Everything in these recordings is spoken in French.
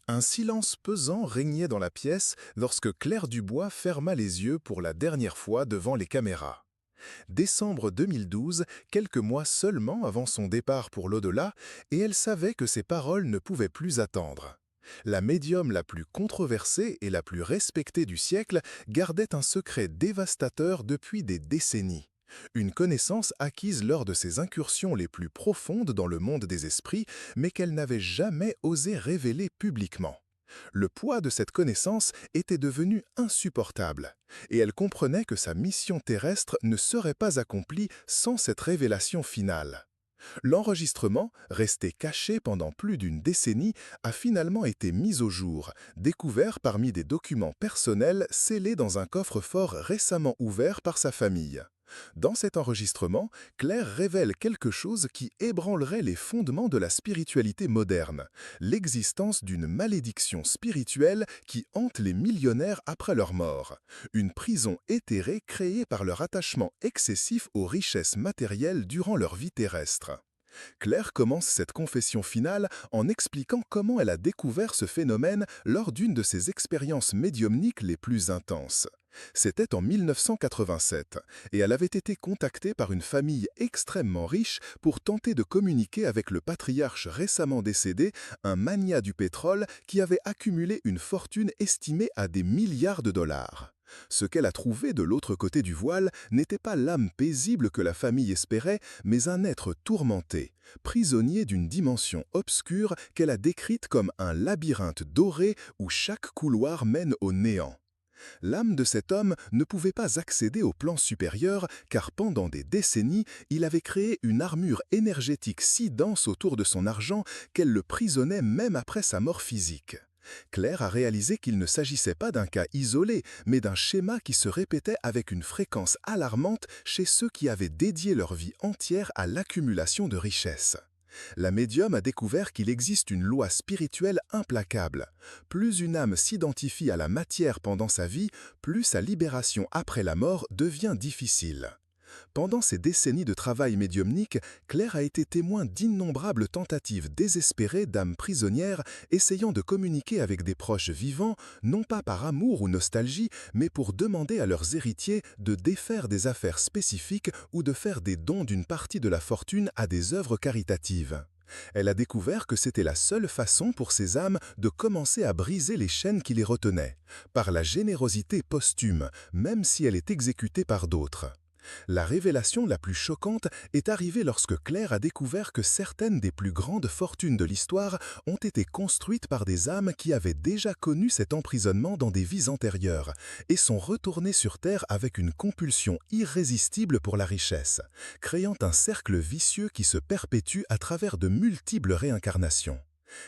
Un silence pesant régnait dans la pièce lorsque Claire Dubois ferma les yeux pour la dernière fois devant les caméras. Décembre 2012, quelques mois seulement avant son départ pour l'au-delà, et elle savait que ses paroles ne pouvaient plus attendre. La médium la plus controversée et la plus respectée du siècle gardait un secret dévastateur depuis des décennies. Une connaissance acquise lors de ses incursions les plus profondes dans le monde des esprits, mais qu'elle n'avait jamais osé révéler publiquement. Le poids de cette connaissance était devenu insupportable, et elle comprenait que sa mission terrestre ne serait pas accomplie sans cette révélation finale. L'enregistrement, resté caché pendant plus d'une décennie, a finalement été mis au jour, découvert parmi des documents personnels scellés dans un coffre-fort récemment ouvert par sa famille. Dans cet enregistrement, Claire révèle quelque chose qui ébranlerait les fondements de la spiritualité moderne, l'existence d'une malédiction spirituelle qui hante les millionnaires après leur mort, une prison éthérée créée par leur attachement excessif aux richesses matérielles durant leur vie terrestre. Claire commence cette confession finale en expliquant comment elle a découvert ce phénomène lors d'une de ses expériences médiumniques les plus intenses. C'était en 1987, et elle avait été contactée par une famille extrêmement riche pour tenter de communiquer avec le patriarche récemment décédé, un magnat du pétrole qui avait accumulé une fortune estimée à des milliards de dollars. Ce qu'elle a trouvé de l'autre côté du voile n'était pas l'âme paisible que la famille espérait, mais un être tourmenté, prisonnier d'une dimension obscure qu'elle a décrite comme un labyrinthe doré où chaque couloir mène au néant. L'âme de cet homme ne pouvait pas accéder au plan supérieur car pendant des décennies, il avait créé une armure énergétique si dense autour de son argent qu'elle le prisonnait même après sa mort physique. Claire a réalisé qu'il ne s'agissait pas d'un cas isolé, mais d'un schéma qui se répétait avec une fréquence alarmante chez ceux qui avaient dédié leur vie entière à l'accumulation de richesses. La médium a découvert qu'il existe une loi spirituelle implacable. Plus une âme s'identifie à la matière pendant sa vie, plus sa libération après la mort devient difficile. Pendant ces décennies de travail médiumnique, Claire a été témoin d'innombrables tentatives désespérées d'âmes prisonnières essayant de communiquer avec des proches vivants, non pas par amour ou nostalgie, mais pour demander à leurs héritiers de défaire des affaires spécifiques ou de faire des dons d'une partie de la fortune à des œuvres caritatives. Elle a découvert que c'était la seule façon pour ces âmes de commencer à briser les chaînes qui les retenaient, par la générosité posthume, même si elle est exécutée par d'autres. La révélation la plus choquante est arrivée lorsque Claire a découvert que certaines des plus grandes fortunes de l'histoire ont été construites par des âmes qui avaient déjà connu cet emprisonnement dans des vies antérieures et sont retournées sur Terre avec une compulsion irrésistible pour la richesse, créant un cercle vicieux qui se perpétue à travers de multiples réincarnations.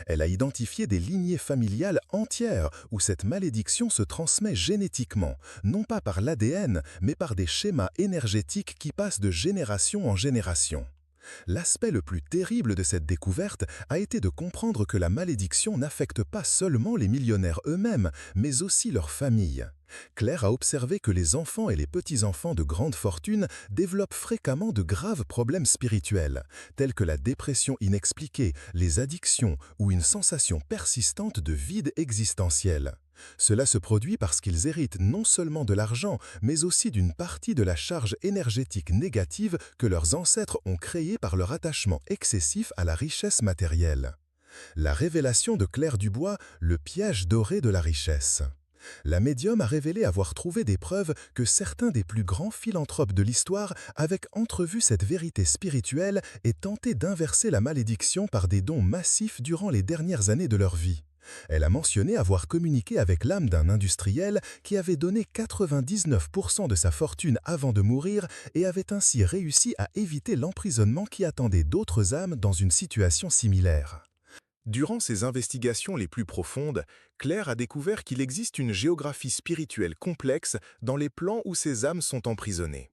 Elle a identifié des lignées familiales entières où cette malédiction se transmet génétiquement, non pas par l'ADN, mais par des schémas énergétiques qui passent de génération en génération. L'aspect le plus terrible de cette découverte a été de comprendre que la malédiction n'affecte pas seulement les millionnaires eux-mêmes, mais aussi leurs familles. Claire a observé que les enfants et les petits-enfants de grande fortune développent fréquemment de graves problèmes spirituels, tels que la dépression inexpliquée, les addictions ou une sensation persistante de vide existentiel. Cela se produit parce qu'ils héritent non seulement de l'argent, mais aussi d'une partie de la charge énergétique négative que leurs ancêtres ont créée par leur attachement excessif à la richesse matérielle. La révélation de Claire Dubois, le piège doré de la richesse. La médium a révélé avoir trouvé des preuves que certains des plus grands philanthropes de l'histoire avaient entrevu cette vérité spirituelle et tenté d'inverser la malédiction par des dons massifs durant les dernières années de leur vie. Elle a mentionné avoir communiqué avec l'âme d'un industriel qui avait donné 99% de sa fortune avant de mourir et avait ainsi réussi à éviter l'emprisonnement qui attendait d'autres âmes dans une situation similaire. Durant ses investigations les plus profondes, Claire a découvert qu'il existe une géographie spirituelle complexe dans les plans où ces âmes sont emprisonnées.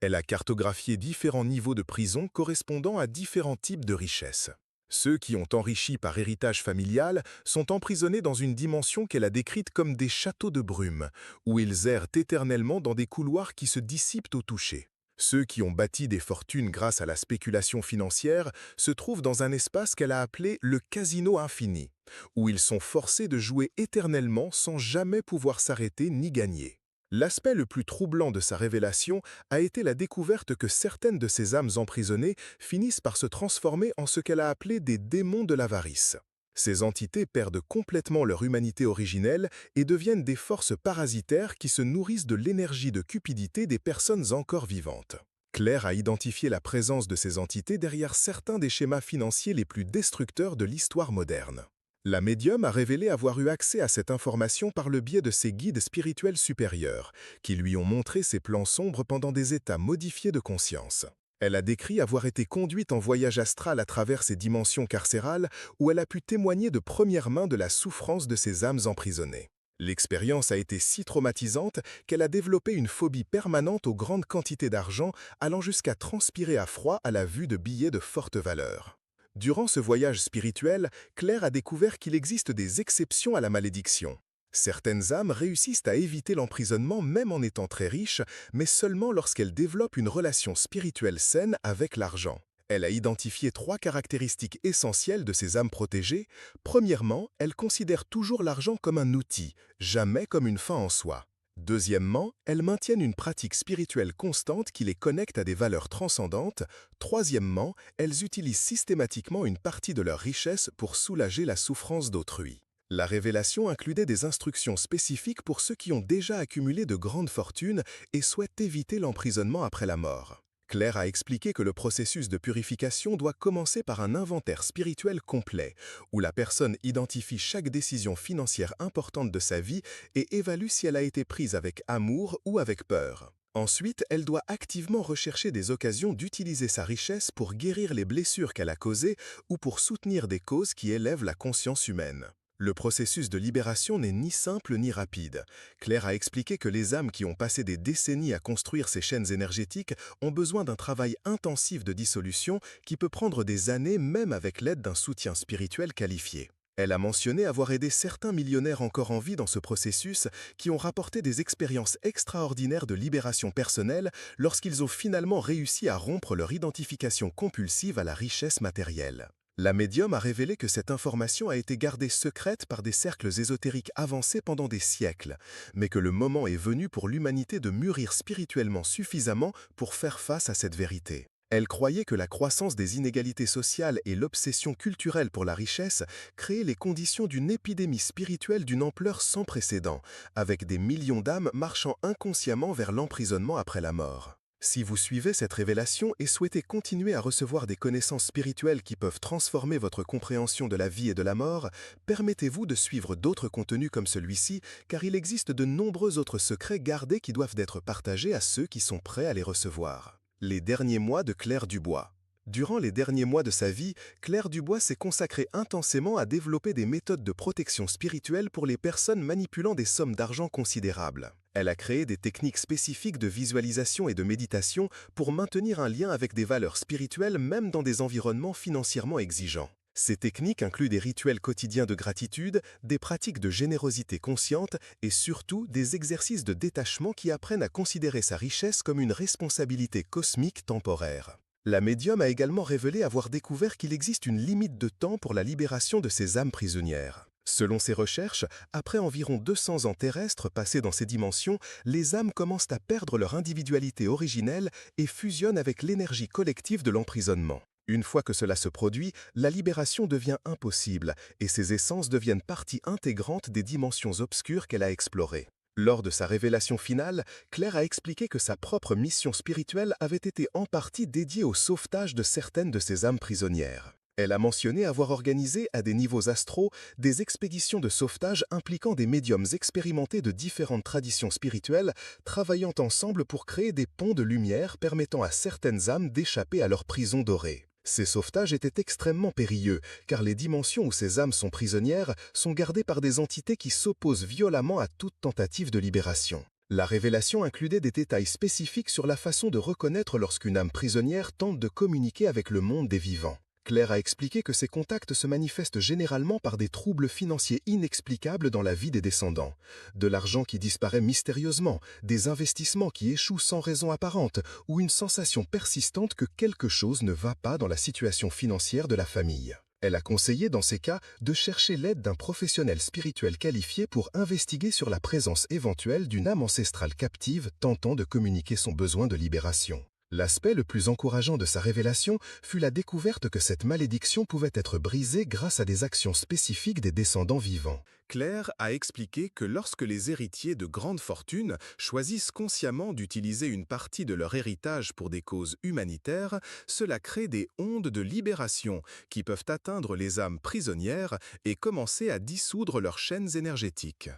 Elle a cartographié différents niveaux de prison correspondant à différents types de richesses. Ceux qui ont enrichi par héritage familial sont emprisonnés dans une dimension qu'elle a décrite comme des châteaux de brume, où ils errent éternellement dans des couloirs qui se dissipent au toucher. Ceux qui ont bâti des fortunes grâce à la spéculation financière se trouvent dans un espace qu'elle a appelé le casino infini, où ils sont forcés de jouer éternellement sans jamais pouvoir s'arrêter ni gagner. L'aspect le plus troublant de sa révélation a été la découverte que certaines de ces âmes emprisonnées finissent par se transformer en ce qu'elle a appelé des démons de l'avarice. Ces entités perdent complètement leur humanité originelle et deviennent des forces parasitaires qui se nourrissent de l'énergie de cupidité des personnes encore vivantes. Claire a identifié la présence de ces entités derrière certains des schémas financiers les plus destructeurs de l'histoire moderne. La médium a révélé avoir eu accès à cette information par le biais de ses guides spirituels supérieurs, qui lui ont montré ses plans sombres pendant des états modifiés de conscience. Elle a décrit avoir été conduite en voyage astral à travers ces dimensions carcérales où elle a pu témoigner de première main de la souffrance de ces âmes emprisonnées. L'expérience a été si traumatisante qu'elle a développé une phobie permanente aux grandes quantités d'argent, allant jusqu'à transpirer à froid à la vue de billets de forte valeur. Durant ce voyage spirituel, Claire a découvert qu'il existe des exceptions à la malédiction. Certaines âmes réussissent à éviter l'emprisonnement même en étant très riches, mais seulement lorsqu'elles développent une relation spirituelle saine avec l'argent. Elle a identifié 3 caractéristiques essentielles de ces âmes protégées. Premièrement, elles considèrent toujours l'argent comme un outil, jamais comme une fin en soi. Deuxièmement, elles maintiennent une pratique spirituelle constante qui les connecte à des valeurs transcendantes. Troisièmement, elles utilisent systématiquement une partie de leur richesse pour soulager la souffrance d'autrui. La révélation incluait des instructions spécifiques pour ceux qui ont déjà accumulé de grandes fortunes et souhaitent éviter l'emprisonnement après la mort. Claire a expliqué que le processus de purification doit commencer par un inventaire spirituel complet, où la personne identifie chaque décision financière importante de sa vie et évalue si elle a été prise avec amour ou avec peur. Ensuite, elle doit activement rechercher des occasions d'utiliser sa richesse pour guérir les blessures qu'elle a causées ou pour soutenir des causes qui élèvent la conscience humaine. Le processus de libération n'est ni simple ni rapide. Claire a expliqué que les âmes qui ont passé des décennies à construire ces chaînes énergétiques ont besoin d'un travail intensif de dissolution qui peut prendre des années même avec l'aide d'un soutien spirituel qualifié. Elle a mentionné avoir aidé certains millionnaires encore en vie dans ce processus qui ont rapporté des expériences extraordinaires de libération personnelle lorsqu'ils ont finalement réussi à rompre leur identification compulsive à la richesse matérielle. La médium a révélé que cette information a été gardée secrète par des cercles ésotériques avancés pendant des siècles, mais que le moment est venu pour l'humanité de mûrir spirituellement suffisamment pour faire face à cette vérité. Elle croyait que la croissance des inégalités sociales et l'obsession culturelle pour la richesse créaient les conditions d'une épidémie spirituelle d'une ampleur sans précédent, avec des millions d'âmes marchant inconsciemment vers l'emprisonnement après la mort. Si vous suivez cette révélation et souhaitez continuer à recevoir des connaissances spirituelles qui peuvent transformer votre compréhension de la vie et de la mort, permettez-vous de suivre d'autres contenus comme celui-ci, car il existe de nombreux autres secrets gardés qui doivent être partagés à ceux qui sont prêts à les recevoir. Les derniers mois de Claire Dubois. Durant les derniers mois de sa vie, Claire Dubois s'est consacrée intensément à développer des méthodes de protection spirituelle pour les personnes manipulant des sommes d'argent considérables. Elle a créé des techniques spécifiques de visualisation et de méditation pour maintenir un lien avec des valeurs spirituelles même dans des environnements financièrement exigeants. Ces techniques incluent des rituels quotidiens de gratitude, des pratiques de générosité consciente et surtout des exercices de détachement qui apprennent à considérer sa richesse comme une responsabilité cosmique temporaire. La médium a également révélé avoir découvert qu'il existe une limite de temps pour la libération de ces âmes prisonnières. Selon ses recherches, après environ 200 ans terrestres passés dans ces dimensions, les âmes commencent à perdre leur individualité originelle et fusionnent avec l'énergie collective de l'emprisonnement. Une fois que cela se produit, la libération devient impossible et ces essences deviennent partie intégrante des dimensions obscures qu'elle a explorées. Lors de sa révélation finale, Claire a expliqué que sa propre mission spirituelle avait été en partie dédiée au sauvetage de certaines de ces âmes prisonnières. Elle a mentionné avoir organisé à des niveaux astraux des expéditions de sauvetage impliquant des médiums expérimentés de différentes traditions spirituelles, travaillant ensemble pour créer des ponts de lumière permettant à certaines âmes d'échapper à leur prison dorée. Ces sauvetages étaient extrêmement périlleux, car les dimensions où ces âmes sont prisonnières sont gardées par des entités qui s'opposent violemment à toute tentative de libération. La révélation incluait des détails spécifiques sur la façon de reconnaître lorsqu'une âme prisonnière tente de communiquer avec le monde des vivants. Claire a expliqué que ces contacts se manifestent généralement par des troubles financiers inexplicables dans la vie des descendants. De l'argent qui disparaît mystérieusement, des investissements qui échouent sans raison apparente, ou une sensation persistante que quelque chose ne va pas dans la situation financière de la famille. Elle a conseillé dans ces cas de chercher l'aide d'un professionnel spirituel qualifié pour investiguer sur la présence éventuelle d'une âme ancestrale captive tentant de communiquer son besoin de libération. L'aspect le plus encourageant de sa révélation fut la découverte que cette malédiction pouvait être brisée grâce à des actions spécifiques des descendants vivants. Claire a expliqué que lorsque les héritiers de grandes fortunes choisissent consciemment d'utiliser une partie de leur héritage pour des causes humanitaires, cela crée des ondes de libération qui peuvent atteindre les âmes prisonnières et commencer à dissoudre leurs chaînes énergétiques.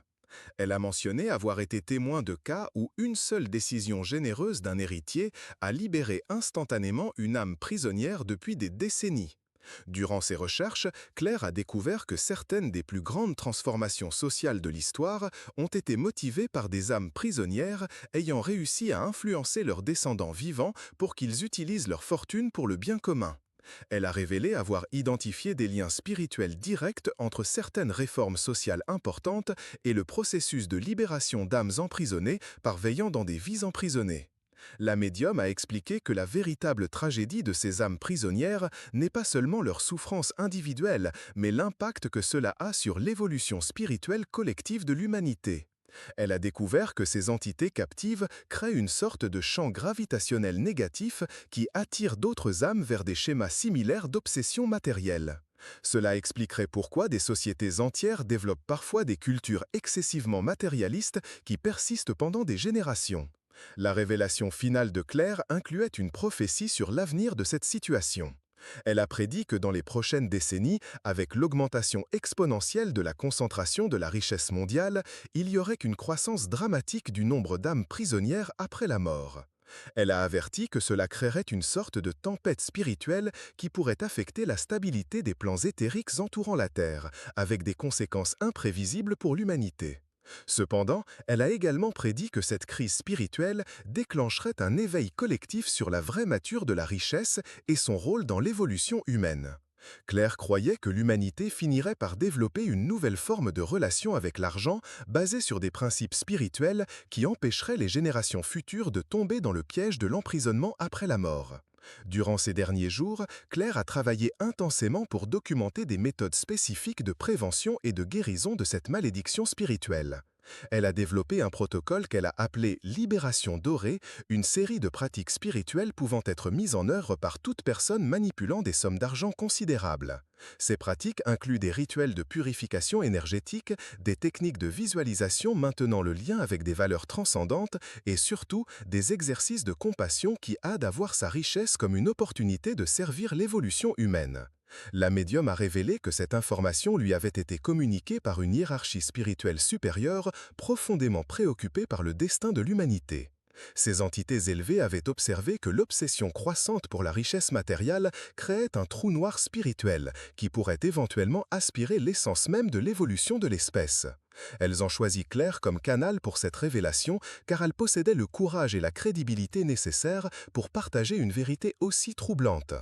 Elle a mentionné avoir été témoin de cas où une seule décision généreuse d'un héritier a libéré instantanément une âme prisonnière depuis des décennies. Durant ses recherches, Claire a découvert que certaines des plus grandes transformations sociales de l'histoire ont été motivées par des âmes prisonnières ayant réussi à influencer leurs descendants vivants pour qu'ils utilisent leur fortune pour le bien commun. Elle a révélé avoir identifié des liens spirituels directs entre certaines réformes sociales importantes et le processus de libération d'âmes emprisonnées par veillant dans des vies emprisonnées. La médium a expliqué que la véritable tragédie de ces âmes prisonnières n'est pas seulement leur souffrance individuelle, mais l'impact que cela a sur l'évolution spirituelle collective de l'humanité. Elle a découvert que ces entités captives créent une sorte de champ gravitationnel négatif qui attire d'autres âmes vers des schémas similaires d'obsession matérielle. Cela expliquerait pourquoi des sociétés entières développent parfois des cultures excessivement matérialistes qui persistent pendant des générations. La révélation finale de Claire incluait une prophétie sur l'avenir de cette situation. Elle a prédit que dans les prochaines décennies, avec l'augmentation exponentielle de la concentration de la richesse mondiale, il y aurait une croissance dramatique du nombre d'âmes prisonnières après la mort. Elle a averti que cela créerait une sorte de tempête spirituelle qui pourrait affecter la stabilité des plans éthériques entourant la Terre, avec des conséquences imprévisibles pour l'humanité. Cependant, elle a également prédit que cette crise spirituelle déclencherait un éveil collectif sur la vraie nature de la richesse et son rôle dans l'évolution humaine. Claire croyait que l'humanité finirait par développer une nouvelle forme de relation avec l'argent basée sur des principes spirituels qui empêcheraient les générations futures de tomber dans le piège de l'emprisonnement après la mort. Durant ces derniers jours, Claire a travaillé intensément pour documenter des méthodes spécifiques de prévention et de guérison de cette malédiction spirituelle. Elle a développé un protocole qu'elle a appelé « Libération dorée », une série de pratiques spirituelles pouvant être mises en œuvre par toute personne manipulant des sommes d'argent considérables. Ces pratiques incluent des rituels de purification énergétique, des techniques de visualisation maintenant le lien avec des valeurs transcendantes et surtout des exercices de compassion qui aident à voir sa richesse comme une opportunité de servir l'évolution humaine. La médium a révélé que cette information lui avait été communiquée par une hiérarchie spirituelle supérieure profondément préoccupée par le destin de l'humanité. Ces entités élevées avaient observé que l'obsession croissante pour la richesse matérielle créait un trou noir spirituel qui pourrait éventuellement aspirer l'essence même de l'évolution de l'espèce. Elles ont choisi Claire comme canal pour cette révélation car elle possédait le courage et la crédibilité nécessaires pour partager une vérité aussi troublante.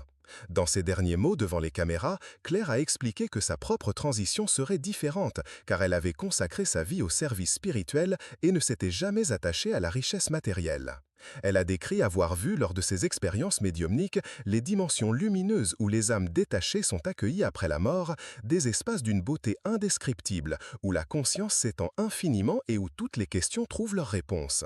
Dans ses derniers mots devant les caméras, Claire a expliqué que sa propre transition serait différente car elle avait consacré sa vie au service spirituel et ne s'était jamais attachée à la richesse matérielle. Elle a décrit avoir vu lors de ses expériences médiumniques les dimensions lumineuses où les âmes détachées sont accueillies après la mort, des espaces d'une beauté indescriptible où la conscience s'étend infiniment et où toutes les questions trouvent leur réponse.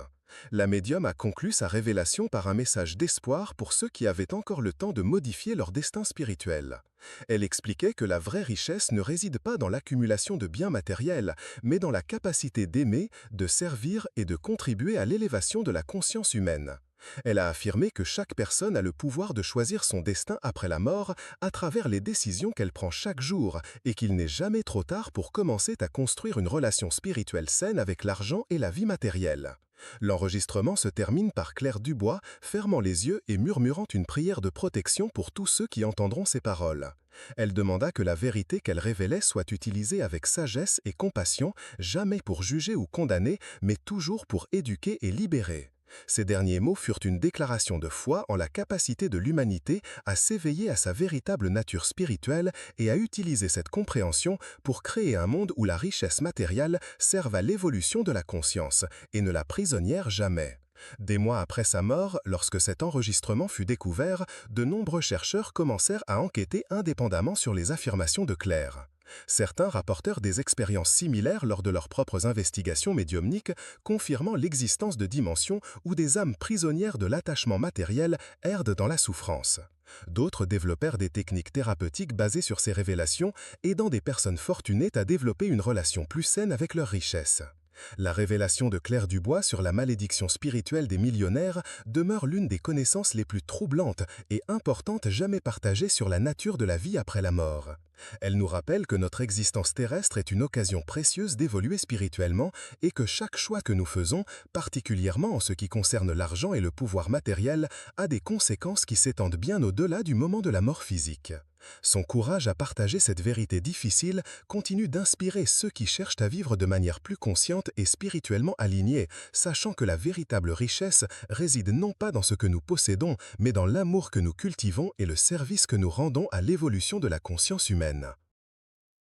La médium a conclu sa révélation par un message d'espoir pour ceux qui avaient encore le temps de modifier leur destin spirituel. Elle expliquait que la vraie richesse ne réside pas dans l'accumulation de biens matériels, mais dans la capacité d'aimer, de servir et de contribuer à l'élévation de la conscience humaine. Elle a affirmé que chaque personne a le pouvoir de choisir son destin après la mort à travers les décisions qu'elle prend chaque jour et qu'il n'est jamais trop tard pour commencer à construire une relation spirituelle saine avec l'argent et la vie matérielle. L'enregistrement se termine par Claire Dubois fermant les yeux et murmurant une prière de protection pour tous ceux qui entendront ses paroles. Elle demanda que la vérité qu'elle révélait soit utilisée avec sagesse et compassion, jamais pour juger ou condamner, mais toujours pour éduquer et libérer. Ces derniers mots furent une déclaration de foi en la capacité de l'humanité à s'éveiller à sa véritable nature spirituelle et à utiliser cette compréhension pour créer un monde où la richesse matérielle serve à l'évolution de la conscience et ne la prisonnière jamais. Des mois après sa mort, lorsque cet enregistrement fut découvert, de nombreux chercheurs commencèrent à enquêter indépendamment sur les affirmations de Claire. Certains rapportèrent des expériences similaires lors de leurs propres investigations médiumniques, confirmant l'existence de dimensions où des âmes prisonnières de l'attachement matériel erdent dans la souffrance. D'autres développèrent des techniques thérapeutiques basées sur ces révélations, aidant des personnes fortunées à développer une relation plus saine avec leurs richesses. La révélation de Claire Dubois sur la malédiction spirituelle des millionnaires demeure l'une des connaissances les plus troublantes et importantes jamais partagées sur la nature de la vie après la mort. Elle nous rappelle que notre existence terrestre est une occasion précieuse d'évoluer spirituellement et que chaque choix que nous faisons, particulièrement en ce qui concerne l'argent et le pouvoir matériel, a des conséquences qui s'étendent bien au-delà du moment de la mort physique. Son courage à partager cette vérité difficile continue d'inspirer ceux qui cherchent à vivre de manière plus consciente et spirituellement alignée, sachant que la véritable richesse réside non pas dans ce que nous possédons, mais dans l'amour que nous cultivons et le service que nous rendons à l'évolution de la conscience humaine.